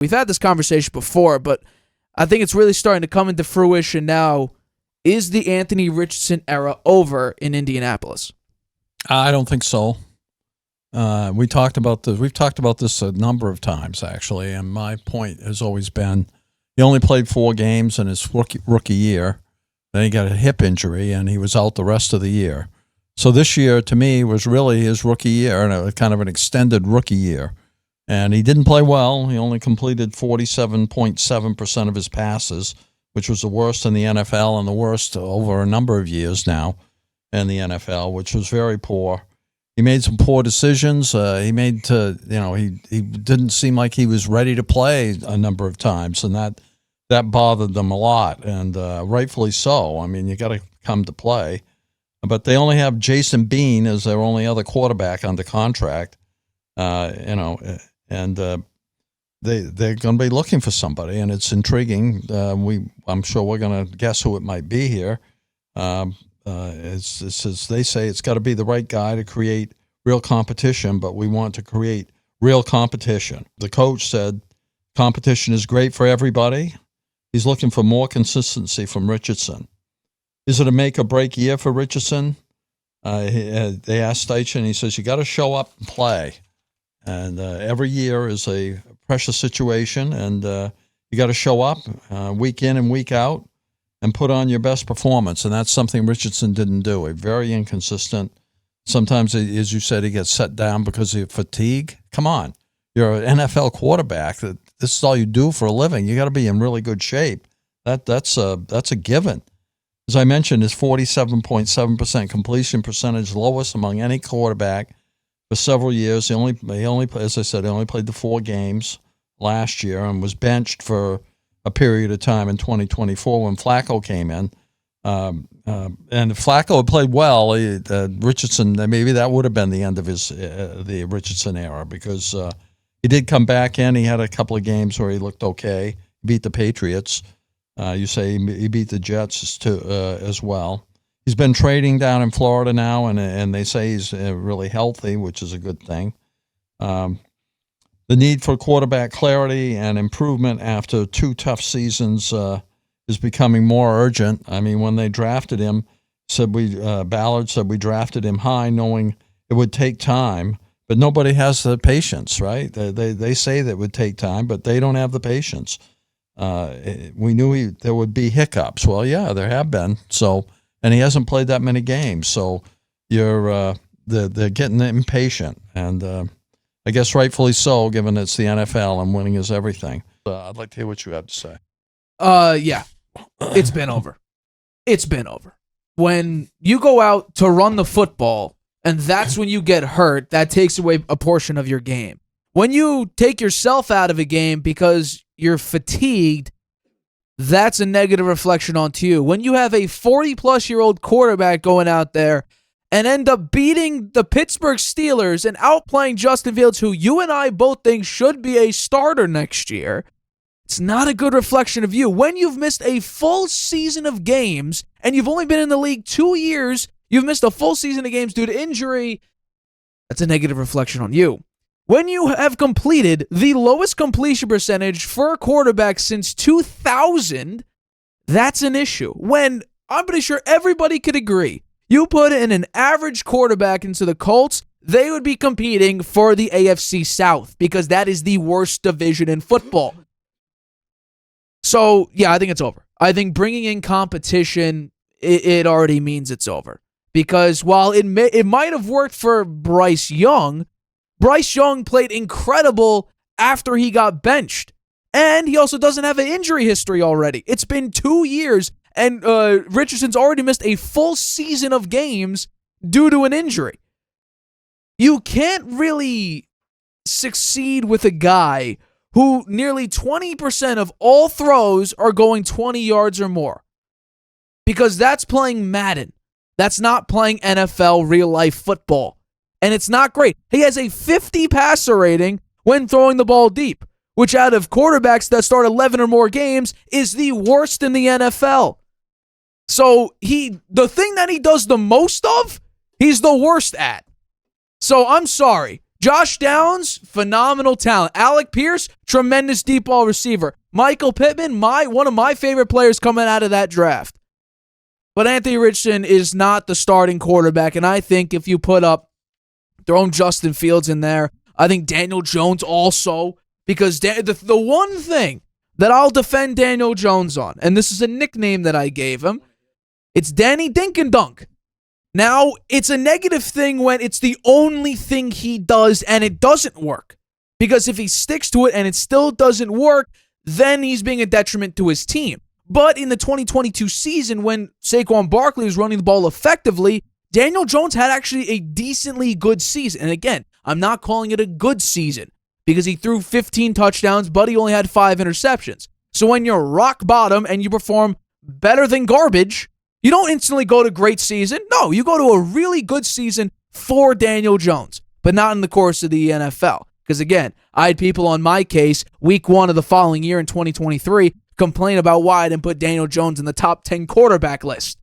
We've had this conversation before, but I think it's really starting to come into fruition now. Is the Anthony Richardson era over in Indianapolis? I don't think so. We've talked about this a number of times, actually, and my point has always been he only played 4 games in his rookie year. Then he got a hip injury, and he was out the rest of the year. So this year, to me, was really his rookie year, and a kind of an extended rookie year. And he didn't play well. He only completed 47.7% of his passes, which was the worst in the NFL and the worst over a number of years now in the NFL, which was very poor. He made some poor decisions. He didn't seem like he was ready to play a number of times, and that bothered them a lot, and rightfully so. I mean, you got to come to play. But they only have Jason Bean as their only other quarterback under contract, and they're going to be looking for somebody, and it's intriguing. I'm sure we're going to guess who it might be here. It's as they say, it's got to be the right guy to create real competition, but we want to create real competition. The coach said competition is great for everybody. He's looking for more consistency from Richardson. Is it a make-or-break year for Richardson? They asked Steichen, he says, you got to show up and play. And every year is a pressure situation, and you got to show up week in and week out and put on your best performance, and that's something Richardson didn't do. He's very inconsistent. Sometimes, as you said, he gets set down because of fatigue. Come on. You're an NFL quarterback. This is all you do for a living. You got to be in really good shape. That's a given. As I mentioned, his 47.7% completion percentage, lowest among any quarterback for several years. He only, as I said, he only played the 4 games last year and was benched for a period of time in 2024 when Flacco came in. And if Flacco had played well, Richardson, maybe that would have been the end of the Richardson era, because he did come back in. He had a couple of games where he looked okay. He beat the Patriots. You say he beat the Jets as well. He's been trading down in Florida now, and they say he's really healthy, which is a good thing. The need for quarterback clarity and improvement after 2 tough seasons is becoming more urgent. I mean, when they drafted him, Ballard said we drafted him high, knowing it would take time, but nobody has the patience, right? They say that it would take time, but they don't have the patience. We knew there would be hiccups. Well, yeah, there have been. So, and he hasn't played that many games. So, they're getting impatient, and I guess rightfully so, given it's the NFL and winning is everything. I'd like to hear what you have to say. Yeah, it's been over. It's been over. When you go out to run the football, and that's when you get hurt, that takes away a portion of your game. When you take yourself out of a game because you're fatigued, that's a negative reflection onto you. When you have a 40-plus-year-old quarterback going out there and end up beating the Pittsburgh Steelers and outplaying Justin Fields, who you and I both think should be a starter next year, it's not a good reflection of you. When you've missed a full season of games and you've only been in the league 2 years, you've missed a full season of games due to injury, that's a negative reflection on you. When you have completed the lowest completion percentage for a quarterback since 2000, that's an issue. When I'm pretty sure everybody could agree, you put in an average quarterback into the Colts, they would be competing for the AFC South, because that is the worst division in football. So, yeah, I think it's over. I think bringing in competition, it already means it's over. Because while it might have worked for Bryce Young played incredible after he got benched. And he also doesn't have an injury history already. It's been 2 years, and Richardson's already missed a full season of games due to an injury. You can't really succeed with a guy who nearly 20% of all throws are going 20 yards or more. Because that's playing Madden. That's not playing NFL real-life football. And it's not great. He has a 50 passer rating when throwing the ball deep, which out of quarterbacks that start 11 or more games is the worst in the NFL. So the thing that he does the most of, he's the worst at. So I'm sorry. Josh Downs, phenomenal talent. Alec Pierce, tremendous deep ball receiver. Michael Pittman, one of my favorite players coming out of that draft. But Anthony Richardson is not the starting quarterback, and I think if you put up, throw Justin Fields in there, I think Daniel Jones also, because the one thing that I'll defend Daniel Jones on, and this is a nickname that I gave him, it's Danny Dink and Dunk. Now, it's a negative thing when it's the only thing he does and it doesn't work. Because if he sticks to it and it still doesn't work, then he's being a detriment to his team. But in the 2022 season, when Saquon Barkley was running the ball effectively, Daniel Jones had actually a decently good season. And again, I'm not calling it a good season because he threw 15 touchdowns, but he only had 5 interceptions. So when you're rock bottom and you perform better than garbage, you don't instantly go to great season. No, you go to a really good season for Daniel Jones, but not in the course of the NFL. Because again, I had people on my case week 1 of the following year in 2023 complain about why I didn't put Daniel Jones in the top 10 quarterback list.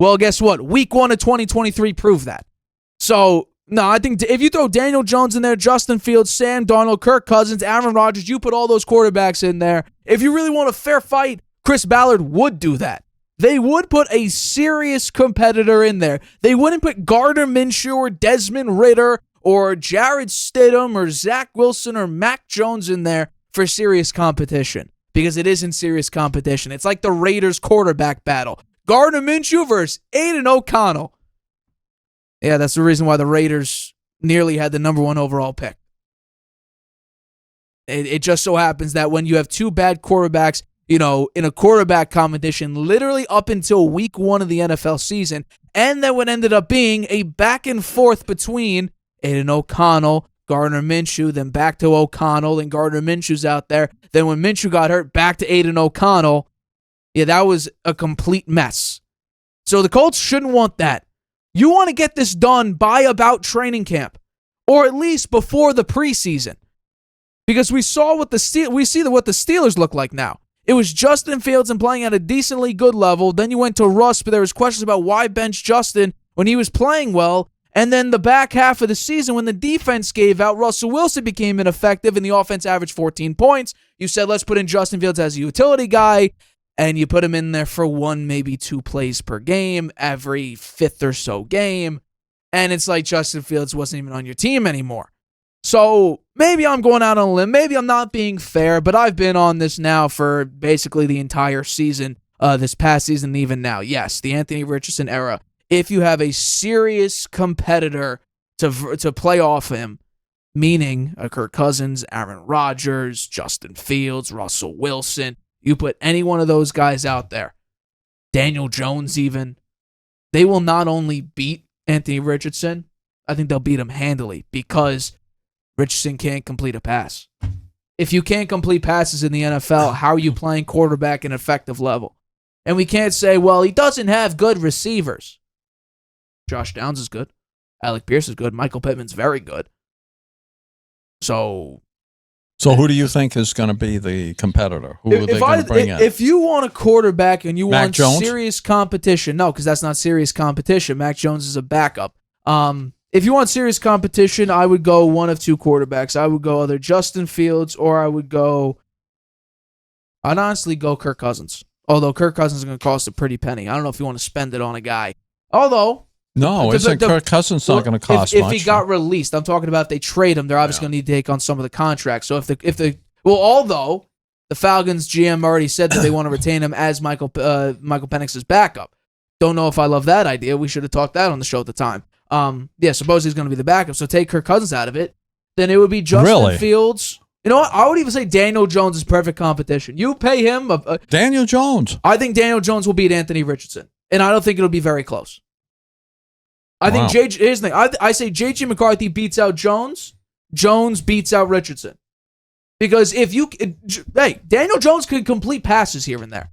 Well, guess what? Week 1 of 2023 proved that. So, no, I think if you throw Daniel Jones in there, Justin Fields, Sam Darnold, Kirk Cousins, Aaron Rodgers, you put all those quarterbacks in there. If you really want a fair fight, Chris Ballard would do that. They would put a serious competitor in there. They wouldn't put Gardner Minshew or Desmond Ridder or Jared Stidham or Zach Wilson or Mac Jones in there for serious competition because it isn't serious competition. It's like the Raiders quarterback battle. Gardner Minshew versus Aiden O'Connell. Yeah, that's the reason why the Raiders nearly had the number 1 overall pick. It just so happens that when you have 2 bad quarterbacks, in a quarterback competition, literally up until week 1 of the NFL season, and then what ended up being a back and forth between Aiden O'Connell, Gardner Minshew, then back to O'Connell, and Gardner Minshew's out there. Then when Minshew got hurt, back to Aiden O'Connell. Yeah, that was a complete mess. So the Colts shouldn't want that. You want to get this done by about training camp, or at least before the preseason, because we saw what the Steelers look like now. It was Justin Fields and playing at a decently good level. Then you went to Russ, but there was questions about why bench Justin when he was playing well. And then the back half of the season when the defense gave out, Russell Wilson became ineffective and the offense averaged 14 points. You said, let's put in Justin Fields as a utility guy, and you put him in there for 1, maybe 2 plays per game, every 5th or so game. And it's like Justin Fields wasn't even on your team anymore. So maybe I'm going out on a limb. Maybe I'm not being fair, but I've been on this now for basically the entire season, this past season, even now. Yes, the Anthony Richardson era. If you have a serious competitor to play off him, meaning Kirk Cousins, Aaron Rodgers, Justin Fields, Russell Wilson, you put any one of those guys out there, Daniel Jones even, they will not only beat Anthony Richardson, I think they'll beat him handily because Richardson can't complete a pass. If you can't complete passes in the NFL, how are you playing quarterback at an effective level? And we can't say, well, he doesn't have good receivers. Josh Downs is good. Alec Pierce is good. Michael Pittman's very good. So who do you think is going to be the competitor? Who are they going to bring in? If you want a quarterback and you Mac want Jones? serious competition, no, because that's not serious competition. Mac Jones is a backup. If you want serious competition, I would go one of 2 quarterbacks. I would go either Justin Fields or I'd honestly go Kirk Cousins. Although Kirk Cousins is going to cost a pretty penny. I don't know if you want to spend it on a guy. Although... No, isn't Kirk Cousins not going to cost much? If he got released, I'm talking about if they trade him, they're obviously going to need to take on some of the contracts. So although the Falcons GM already said that they want to retain him as Michael Penix's backup. Don't know if I love that idea. We should have talked that on the show at the time. Suppose he's going to be the backup. So take Kirk Cousins out of it. Then it would be Justin Fields. You know what? I would even say Daniel Jones is perfect competition. You pay him. Daniel Jones. I think Daniel Jones will beat Anthony Richardson. And I don't think it'll be very close. I think here's the thing. I say J.J. McCarthy beats out Jones. Jones beats out Richardson. Because Daniel Jones could complete passes here and there.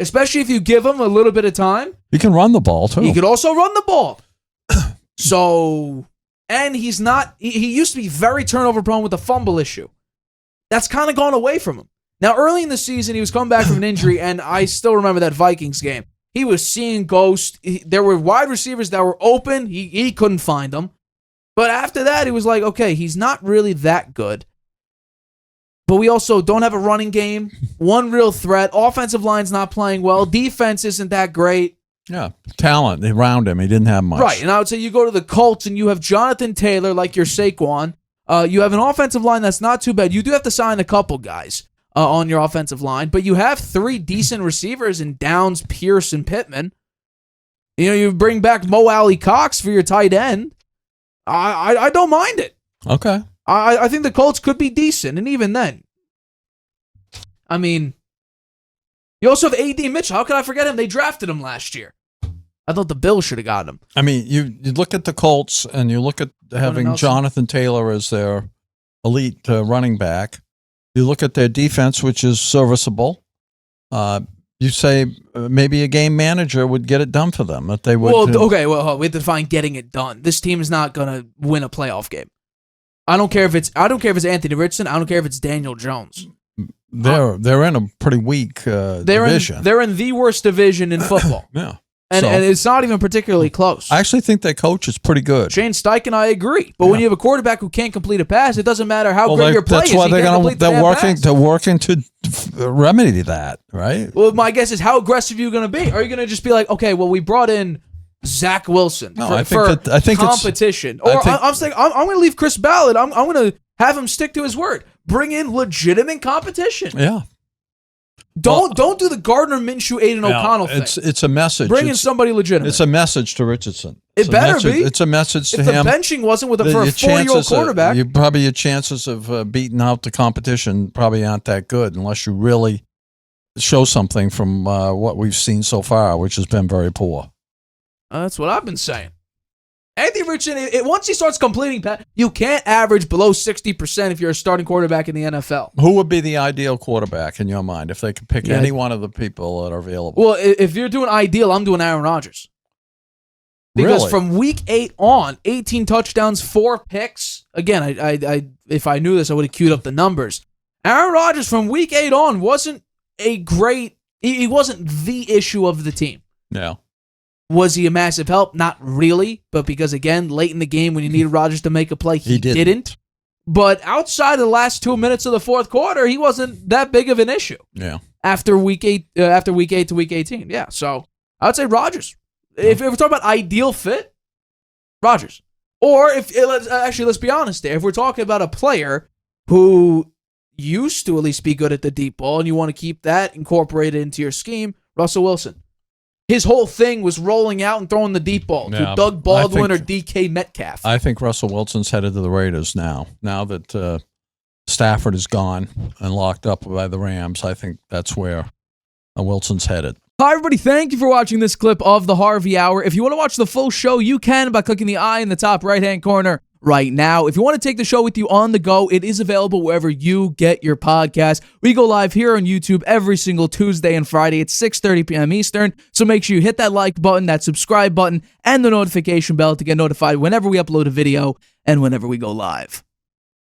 Especially if you give him a little bit of time. He can run the ball, too. He could also run the ball. And he's not, he used to be very turnover prone with a fumble issue. That's kind of gone away from him. Now, early in the season, he was coming back from an injury, and I still remember that Vikings game. He was seeing ghosts. There were wide receivers that were open. He couldn't find them. But after that, it was like, okay, he's not really that good. But we also don't have a running game. One real threat. Offensive line's not playing well. Defense isn't that great. Yeah, talent around him. He didn't have much. Right, and I would say you go to the Colts and you have Jonathan Taylor like your Saquon. You have an offensive line that's not too bad. You do have to sign a couple guys on your offensive line, but you have 3 decent receivers in Downs, Pierce, and Pittman. You bring back Mo Alley Cox for your tight end. I don't mind it. Okay. I think the Colts could be decent, and even then, I mean, you also have A.D. Mitchell. How could I forget him? They drafted him last year. I thought the Bills should have gotten him. I mean, you look at the Colts, and you look at having Jonathan Taylor as their elite running back. You look at their defense, which is serviceable. You say maybe a game manager would get it done for them. That they would. Well, we have to define getting it done. This team is not going to win a playoff game. I don't care if it's Anthony Richardson. I don't care if it's Daniel Jones. They're in a pretty weak division. They're in the worst division in football. Yeah. And it's not even particularly close. I actually think their coach is pretty good. Shane Steichen, I agree. But when you have a quarterback who can't complete a pass, it doesn't matter how great your play is. That's why they're working to remedy that, right? Well, my guess is, how aggressive are you going to be? Are you going to just be like, okay, well, we brought in Zach Wilson for competition? I'm saying I'm going to leave Chris Ballard. I'm going to have him stick to his word. Bring in legitimate competition. Yeah. Don't do the Gardner Minshew, Aiden O'Connell thing. It's a message. Bring in somebody legitimate. It's a message to Richardson. It better be. It's a message to him. If the benching wasn't for a 4-year-old quarterback, your chances of beating out the competition probably aren't that good unless you really show something from what we've seen so far, which has been very poor. That's what I've been saying. Anthony Richardson, once he starts completing pass, you can't average below 60% if you're a starting quarterback in the NFL. Who would be the ideal quarterback in your mind if they could pick any one of the people that are available? Well, if you're doing ideal, I'm doing Aaron Rodgers. Because from week 8 on, 18 touchdowns, 4 picks. Again, I if I knew this, I would have queued up the numbers. Aaron Rodgers from week 8 on wasn't a great. He wasn't the issue of the team. No. Was he a massive help? Not really, but because, again, late in the game when you needed Rodgers to make a play, he didn't. But outside of the last 2 minutes of the fourth quarter, he wasn't that big of an issue. Yeah. After week 8 to week 18. Yeah, so I would say Rodgers. If we're talking about ideal fit, Rodgers. Or let's be honest there. If we're talking about a player who used to at least be good at the deep ball and you want to keep that incorporated into your scheme, Russell Wilson. His whole thing was rolling out and throwing the deep ball to Doug Baldwin or DK Metcalf. I think Russell Wilson's headed to the Raiders now. Now that Stafford is gone and locked up by the Rams, I think that's where Wilson's headed. Hi, everybody. Thank you for watching this clip of the Harvey Hour. If you want to watch the full show, you can by clicking the I in the top right-hand corner right now. If you want to take the show with you on the go, it is available wherever you get your podcast. We go live here on YouTube every single Tuesday and Friday at 6:30 p.m. Eastern. So make sure you hit that like button, that subscribe button, and the notification bell to get notified whenever we upload a video and whenever we go live.